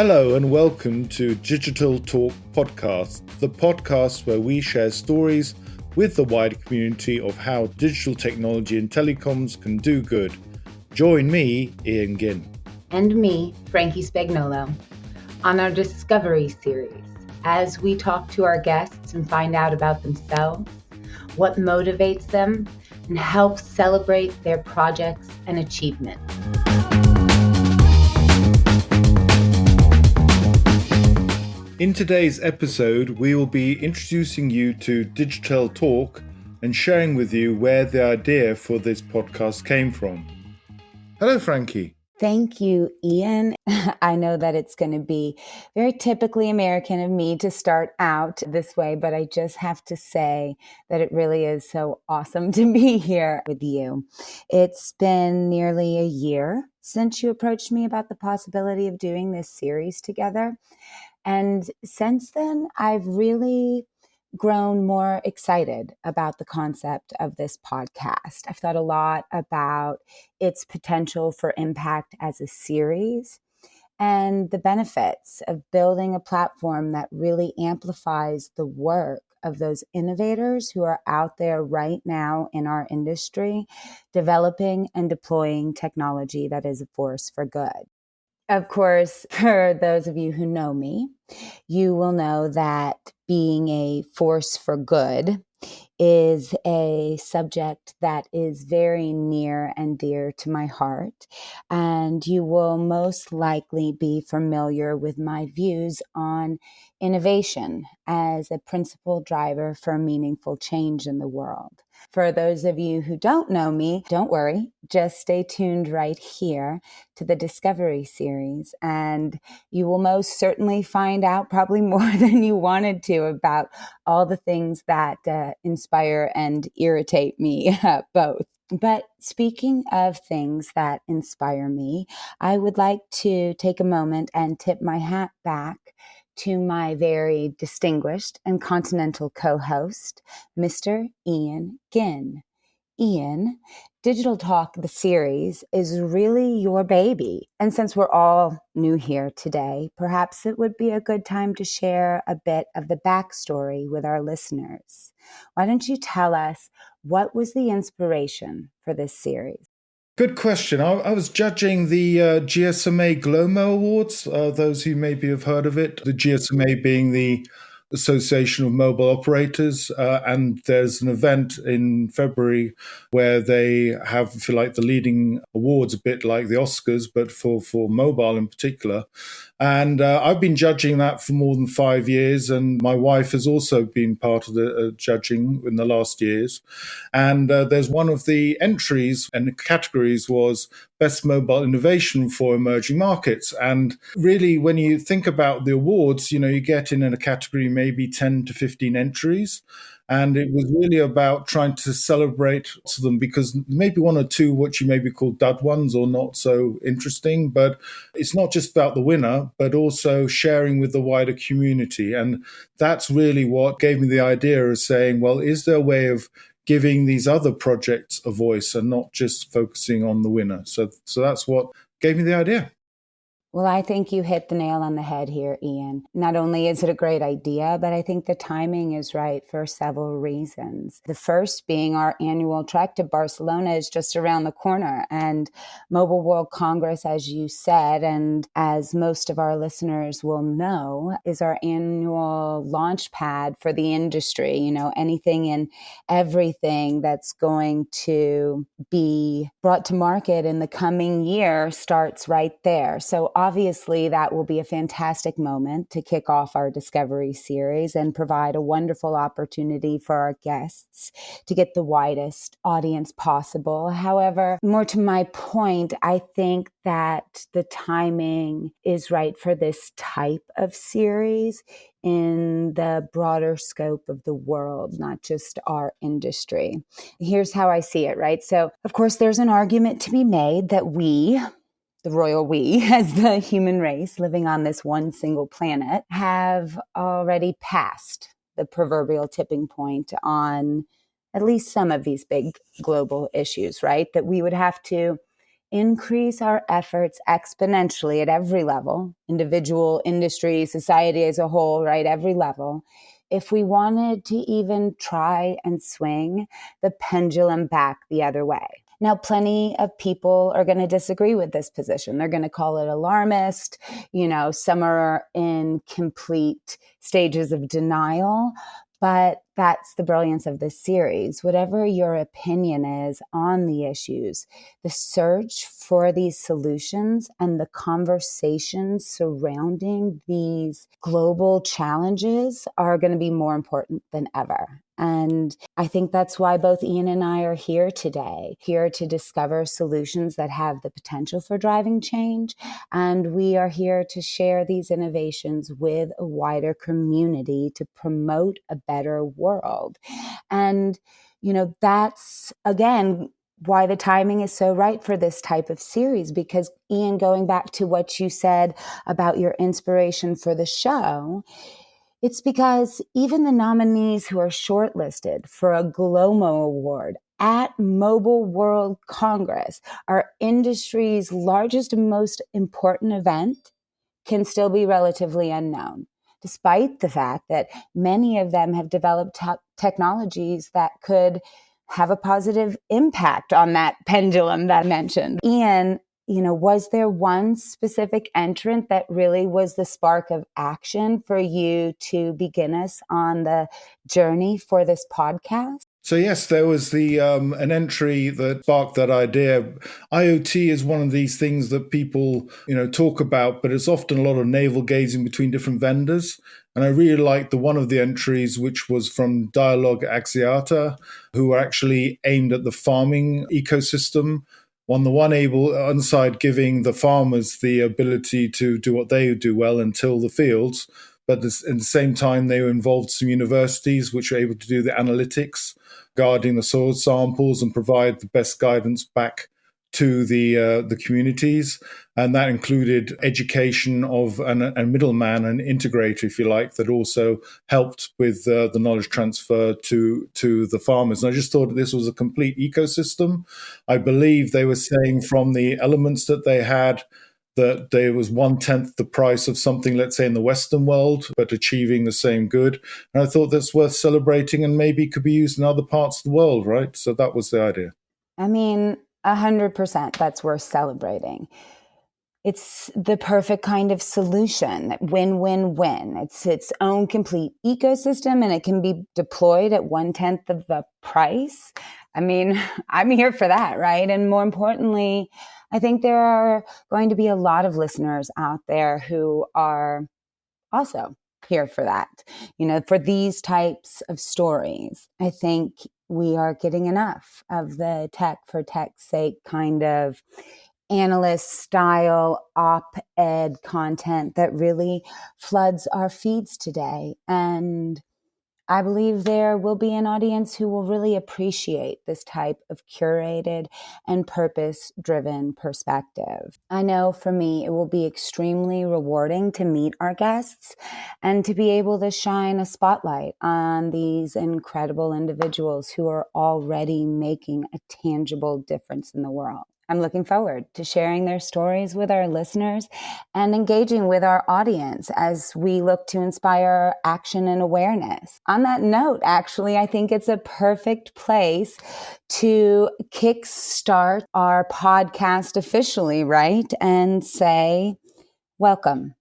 Hello and welcome to Digitel Talk podcast, the podcast where we share stories with the wider community of how digital technology and telecoms can do good. Join me, Ian Ginn. And me, Frankie Spagnolo, on our Discovery series as we talk to our guests and find out about themselves, what motivates them, and help celebrate their projects and achievements. In today's episode, we will be introducing you to Digitel Talk and sharing with you where the idea for this podcast came from. Hello, Frankie. Thank you, Ian. I know that it's going to be very typically American of me to start out this way, but I just have to say that it really is so awesome to be here with you. It's been nearly a year since you approached me about the possibility of doing this series together. And since then, I've really grown more excited about the concept of this podcast. I've thought a lot about its potential for impact as a series and the benefits of building a platform that really amplifies the work of those innovators who are out there right now in our industry, developing and deploying technology that is a force for good. Of course, for those of you who know me, you will know that being a force for good is a subject that is very near and dear to my heart. And you will most likely be familiar with my views on innovation as a principal driver for meaningful change in the world. For those of you who don't know me, don't worry, just stay tuned right here to the Discovery series, and you will most certainly find out probably more than you wanted to about all the things that inspire and irritate me both. But speaking of things that inspire me, I would like to take a moment and tip my hat back to my very distinguished and continental co-host, Mr. Ian Ginn. Ian, Digitel Talk, the series, is really your baby. And since we're all new here today, perhaps it would be a good time to share a bit of the backstory with our listeners. Why don't you tell us what was the inspiration for this series? Good question. I was judging the GSMA GLOMO Awards, those who maybe have heard of it, the GSMA being the Association of Mobile Operators, and there's an event in February where they have, if you like, the leading awards, a bit like the Oscars, but for mobile in particular. And I've been judging that for more than 5 years, and my wife has also been part of the judging in the last years. And there's one of the entries and categories was Best Mobile Innovation for Emerging Markets. And really, when you think about the awards, you get in a category maybe 10 to 15 entries. And it was really about trying to celebrate them because maybe one or two, what you maybe call dud ones or not so interesting. But it's not just about the winner, but also sharing with the wider community. And that's really what gave me the idea of saying, well, is there a way of giving these other projects a voice and not just focusing on the winner? So that's what gave me the idea. Well, I think you hit the nail on the head here, Ian. Not only is it a great idea, but I think the timing is right for several reasons. The first being our annual trek to Barcelona is just around the corner, and Mobile World Congress, as you said, and as most of our listeners will know, is our annual launch pad for the industry. Anything and everything that's going to be brought to market in the coming year starts right there. So obviously, that will be a fantastic moment to kick off our Discovery series and provide a wonderful opportunity for our guests to get the widest audience possible. However, more to my point, I think that the timing is right for this type of series in the broader scope of the world, not just our industry. Here's how I see it, right? So, of course, there's an argument to be made that the royal we, as the human race living on this one single planet, have already passed the proverbial tipping point on at least some of these big global issues, right? That we would have to increase our efforts exponentially at every level, individual, industry, society as a whole, right? Every level. If we wanted to even try and swing the pendulum back the other way. Now, plenty of people are going to disagree with this position. They're going to call it alarmist. Some are in complete stages of denial. But that's the brilliance of this series. Whatever your opinion is on the issues, the search for these solutions and the conversations surrounding these global challenges are going to be more important than ever. And I think that's why both Ian and I are here today, here to discover solutions that have the potential for driving change. And we are here to share these innovations with a wider community to promote a better world. And, that's, again, why the timing is so right for this type of series, because Ian, going back to what you said about your inspiration for the show, it's because even the nominees who are shortlisted for a GLOMO Award at Mobile World Congress, our industry's largest and most important event, can still be relatively unknown, despite the fact that many of them have developed technologies that could have a positive impact on that pendulum that I mentioned. Ian, was there one specific entrant that really was the spark of action for you to begin us on the journey for this podcast? So yes, there was an entry that sparked that idea. IoT is one of these things that people talk about, but it's often a lot of navel gazing between different vendors. And I really liked one of the entries, which was from Dialog Axiata, who were actually aimed at the farming ecosystem. On the one side, giving the farmers the ability to do what they do well and till the fields. But at the same time, they involved some universities which were able to do the analytics, guarding the soil samples and provide the best guidance back to the communities. And that included education of a middleman, an integrator, if you like, that also helped with the knowledge transfer to the farmers. And I just thought that this was a complete ecosystem. I believe they were saying from the elements that they had, that there was 1/10 the price of something, let's say, in the Western world, but achieving the same good. And I thought that's worth celebrating and maybe could be used in other parts of the world, right? So that was the idea. I mean, 100% that's worth celebrating. It's the perfect kind of solution, win-win-win. It's its own complete ecosystem, and it can be deployed at 1/10 of the price. I mean, I'm here for that, right? And more importantly, I think there are going to be a lot of listeners out there who are also here for that, for these types of stories. I think we are getting enough of the tech for tech's sake kind of analyst style op-ed content that really floods our feeds today. And I believe there will be an audience who will really appreciate this type of curated and purpose-driven perspective. I know for me, it will be extremely rewarding to meet our guests and to be able to shine a spotlight on these incredible individuals who are already making a tangible difference in the world. I'm looking forward to sharing their stories with our listeners and engaging with our audience as we look to inspire action and awareness. On that note, actually, I think it's a perfect place to kickstart our podcast officially, right? And say, welcome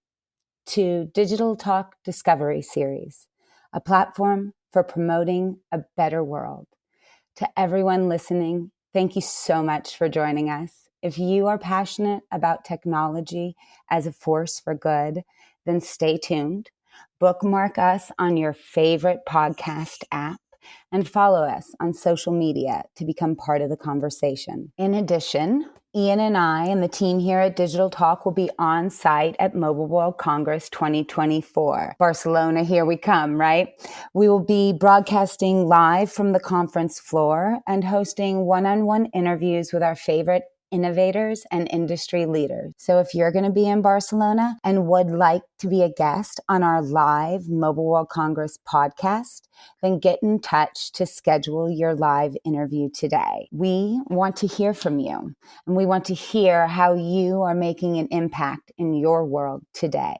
to Digital Talk Discovery Series, a platform for promoting a better world. To everyone listening, thank you so much for joining us. If you are passionate about technology as a force for good, then stay tuned. Bookmark us on your favorite podcast app and follow us on social media to become part of the conversation. In addition, Ian and I and the team here at Digital Talk will be on site at Mobile World Congress 2024. Barcelona, here we come, right? We will be broadcasting live from the conference floor and hosting one-on-one interviews with our favorite innovators and industry leaders. So if you're going to be in Barcelona and would like to be a guest on our live Mobile World Congress podcast, then get in touch to schedule your live interview today. We want to hear from you, and we want to hear how you are making an impact in your world today.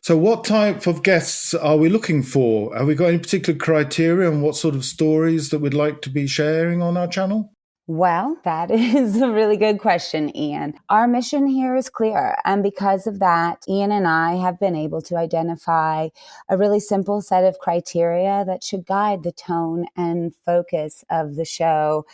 So what type of guests are we looking for? Have we got any particular criteria on what sort of stories that we'd like to be sharing on our channel? Well, that is a really good question, Ian. Our mission here is clear. And because of that, Ian and I have been able to identify a really simple set of criteria that should guide the tone and focus of the show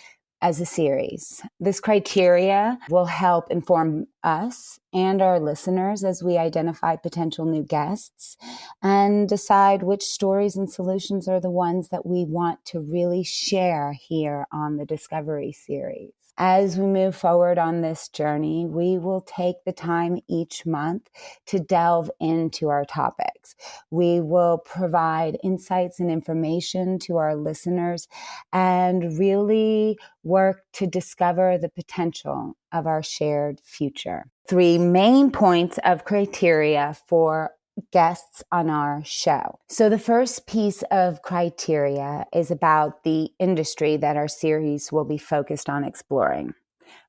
as a series. This criteria will help inform us and our listeners as we identify potential new guests and decide which stories and solutions are the ones that we want to really share here on the Discovery series. As we move forward on this journey, we will take the time each month to delve into our topics. We will provide insights and information to our listeners and really work to discover the potential of our shared future. 3 main points of criteria for guests on our show. So the first piece of criteria is about the industry that our series will be focused on exploring.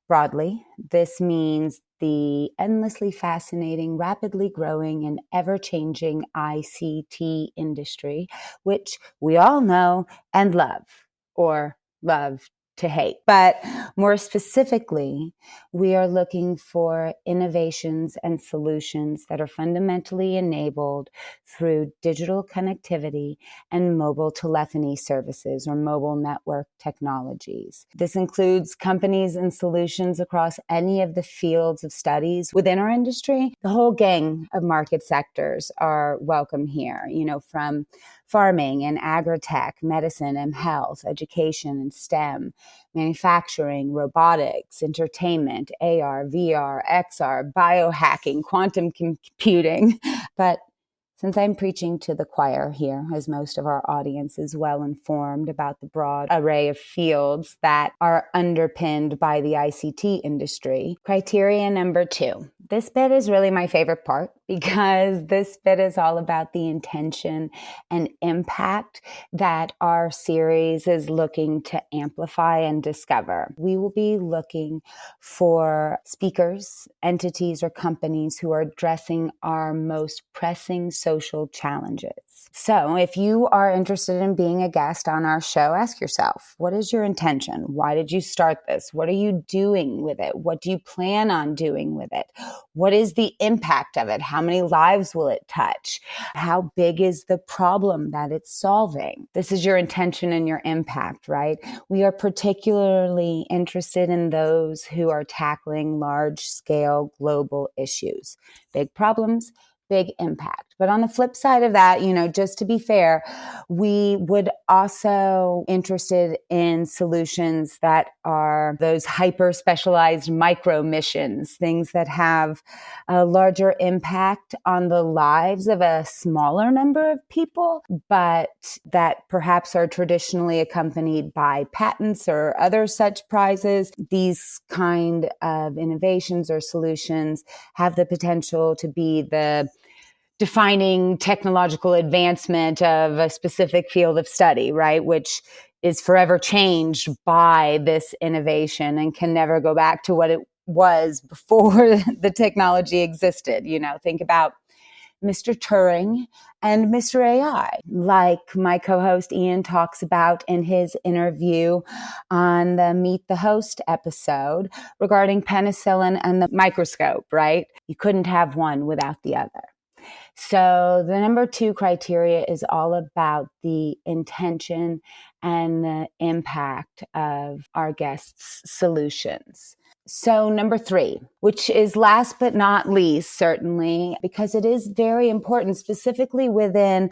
Broadly, this means the endlessly fascinating, rapidly growing, and ever-changing ICT industry, which we all know and love, or love to hate. But more specifically, we are looking for innovations and solutions that are fundamentally enabled through digital connectivity and mobile telephony services or mobile network technologies. This includes companies and solutions across any of the fields of studies within our industry. The whole gang of market sectors are welcome here, from farming and agri-tech, medicine and health, education and STEM, manufacturing, robotics, entertainment, AR, VR, XR, biohacking, quantum computing. But since I'm preaching to the choir here, as most of our audience is well informed about the broad array of fields that are underpinned by the ICT industry, criteria number 2. This bit is really my favorite part because this bit is all about the intention and impact that our series is looking to amplify and discover. We will be looking for speakers, entities, or companies who are addressing our most pressing social challenges. So if you are interested in being a guest on our show, ask yourself, what is your intention? Why did you start this? What are you doing with it? What do you plan on doing with it? What is the impact of it? How many lives will it touch? How big is the problem that it's solving? This is your intention and your impact, right? We are particularly interested in those who are tackling large-scale global issues, big problems, big impact. But on the flip side of that, just to be fair, we would also interested in solutions that are those hyper specialized micro missions, things that have a larger impact on the lives of a smaller number of people, but that perhaps are traditionally accompanied by patents or other such prizes. These kind of innovations or solutions have the potential to be the defining technological advancement of a specific field of study, right? Which is forever changed by this innovation and can never go back to what it was before the technology existed. Think about Mr. Turing and Mr. AI, like my co-host Ian talks about in his interview on the Meet the Host episode regarding penicillin and the microscope, right? You couldn't have one without the other. So the number 2 criteria is all about the intention and the impact of our guests' solutions. So number 3, which is last but not least, certainly, because it is very important, specifically within,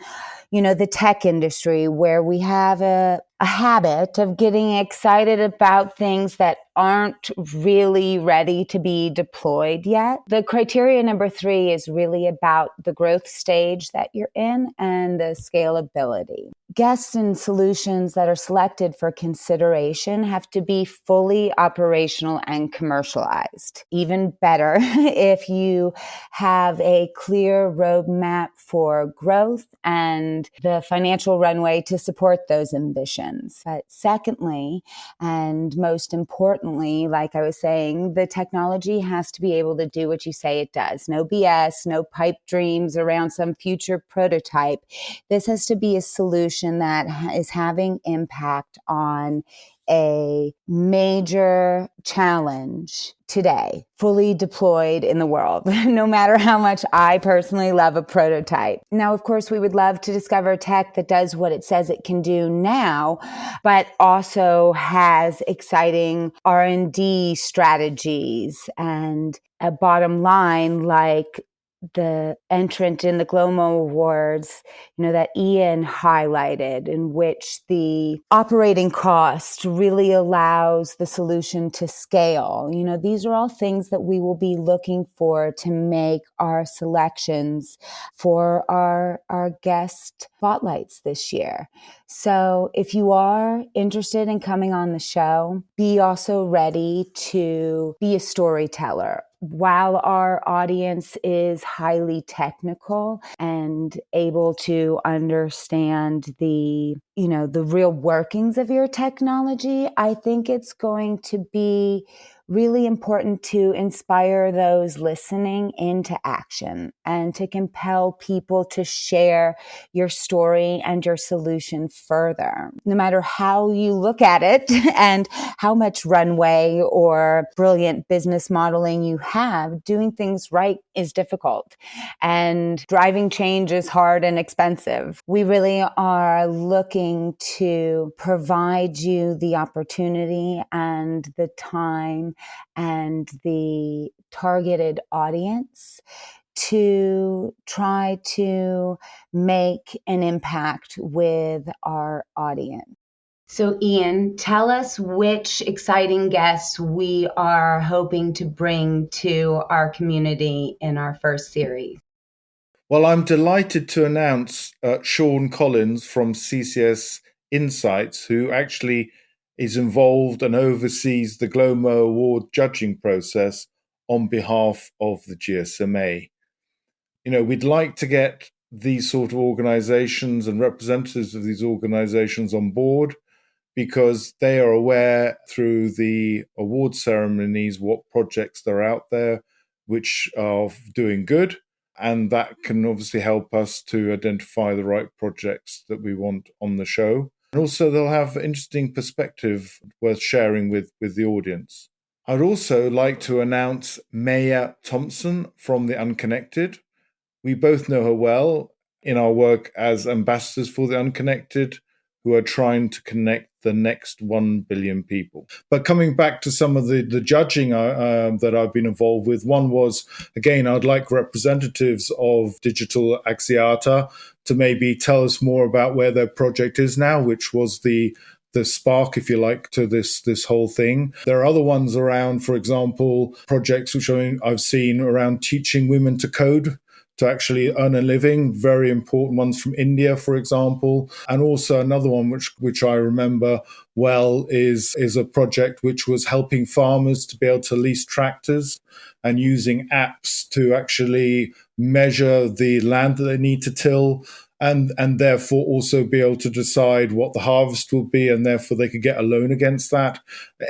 the tech industry, where we have a a habit of getting excited about things that aren't really ready to be deployed yet. The criteria number 3 is really about the growth stage that you're in and the scalability. Guests and solutions that are selected for consideration have to be fully operational and commercialized. Even better if you have a clear roadmap for growth and the financial runway to support those ambitions. But secondly, and most importantly, like I was saying, the technology has to be able to do what you say it does. No BS, no pipe dreams around some future prototype. This has to be a solution that is having impact on a major challenge today, fully deployed in the world, no matter how much I personally love a prototype. Now, of course, we would love to discover tech that does what it says it can do now, but also has exciting R&D strategies and a bottom line like the entrant in the Glomo Awards, that Ian highlighted, in which the operating cost really allows the solution to scale. These are all things that we will be looking for to make our selections for our guest spotlights this year. So if you are interested in coming on the show, be also ready to be a storyteller. While our audience is highly technical and able to understand the real workings of your technology, I think it's going to be really important to inspire those listening into action and to compel people to share your story and your solution further. No matter how you look at it and how much runway or brilliant business modeling you have, doing things right is difficult and driving change is hard and expensive. We really are looking to provide you the opportunity and the time and the targeted audience to try to make an impact with our audience. So Ian, tell us which exciting guests we are hoping to bring to our community in our first series. Well, I'm delighted to announce Sean Collins from CCS Insights, who actually is involved and oversees the Glomo Award judging process on behalf of the GSMA. We'd like to get these sort of organizations and representatives of these organizations on board because they are aware through the award ceremonies what projects are out there which are doing good. And that can obviously help us to identify the right projects that we want on the show. And also they'll have interesting perspective worth sharing with the audience. I'd also like to announce Maya Thompson from The Unconnected. We both know her well in our work as ambassadors for The Unconnected, who are trying to connect the next 1 billion people. But coming back to some of the judging that I've been involved with, one was, again, I'd like representatives of Digital Axiata to maybe tell us more about where their project is now, which was the spark, if you like, to this whole thing. There are other ones around, for example, projects which I've seen around teaching women to code, to actually earn a living, very important ones from India, for example. And also another one which I remember well is a project which was helping farmers to be able to lease tractors and using apps to actually measure the land that they need to till and therefore also be able to decide what the harvest will be, and therefore they could get a loan against that.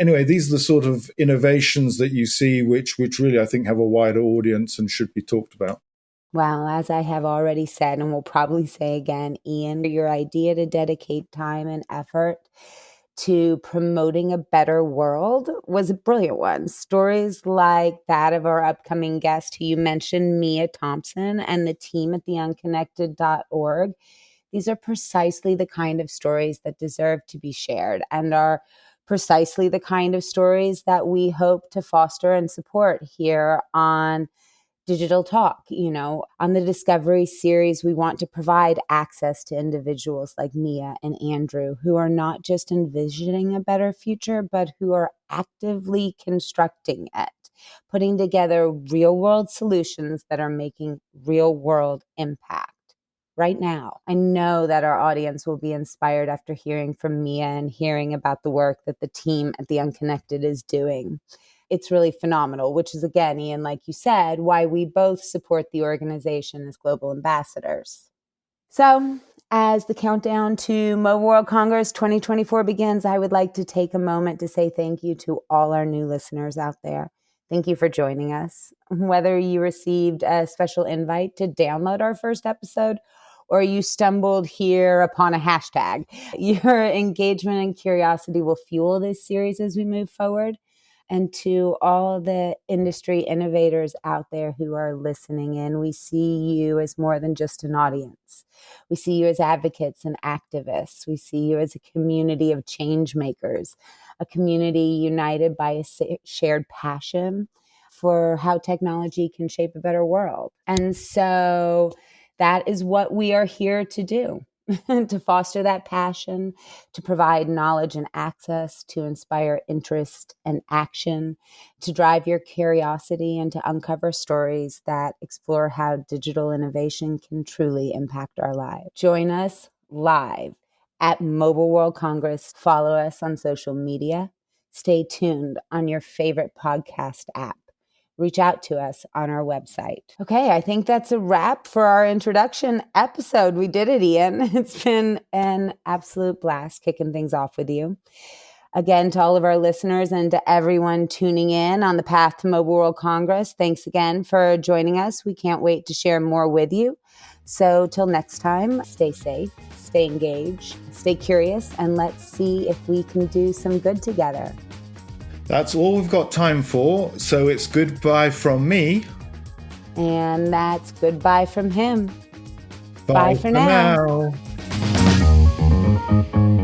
Anyway, these are the sort of innovations that you see which really I think have a wider audience and should be talked about. Well, as I have already said, and will probably say again, Ian, your idea to dedicate time and effort to promoting a better world was a brilliant one. Stories like that of our upcoming guest who you mentioned, Mia Thompson, and the team at theunconnected.org, these are precisely the kind of stories that deserve to be shared and are precisely the kind of stories that we hope to foster and support here on digital talk. On the Discovery series, we want to provide access to individuals like Mia and Andrew, who are not just envisioning a better future, but who are actively constructing it, putting together real world solutions that are making real world impact right now. I know that our audience will be inspired after hearing from Mia and hearing about the work that the team at The Unconnected is doing. It's really phenomenal, which is, again, Ian, like you said, why we both support the organization as global ambassadors. So, as the countdown to Mobile World Congress 2024 begins, I would like to take a moment to say thank you to all our new listeners out there. Thank you for joining us. Whether you received a special invite to download our first episode or you stumbled here upon a hashtag, your engagement and curiosity will fuel this series as we move forward. And to all the industry innovators out there who are listening in, we see you as more than just an audience. We see you as advocates and activists. We see you as a community of change makers, a community united by a shared passion for how technology can shape a better world. And so that is what we are here to do. To foster that passion, to provide knowledge and access, to inspire interest and action, to drive your curiosity, and to uncover stories that explore how digital innovation can truly impact our lives. Join us live at Mobile World Congress. Follow us on social media. Stay tuned on your favorite podcast app. Reach out to us on our website. Okay, I think that's a wrap for our introduction episode. We did it, Ian. It's been an absolute blast kicking things off with you. Again, to all of our listeners and to everyone tuning in on the path to Mobile World Congress, thanks again for joining us. We can't wait to share more with you. So till next time, stay safe, stay engaged, stay curious, and let's see if we can do some good together. That's all we've got time for, so it's goodbye from me. And that's goodbye from him. Bye for now. now.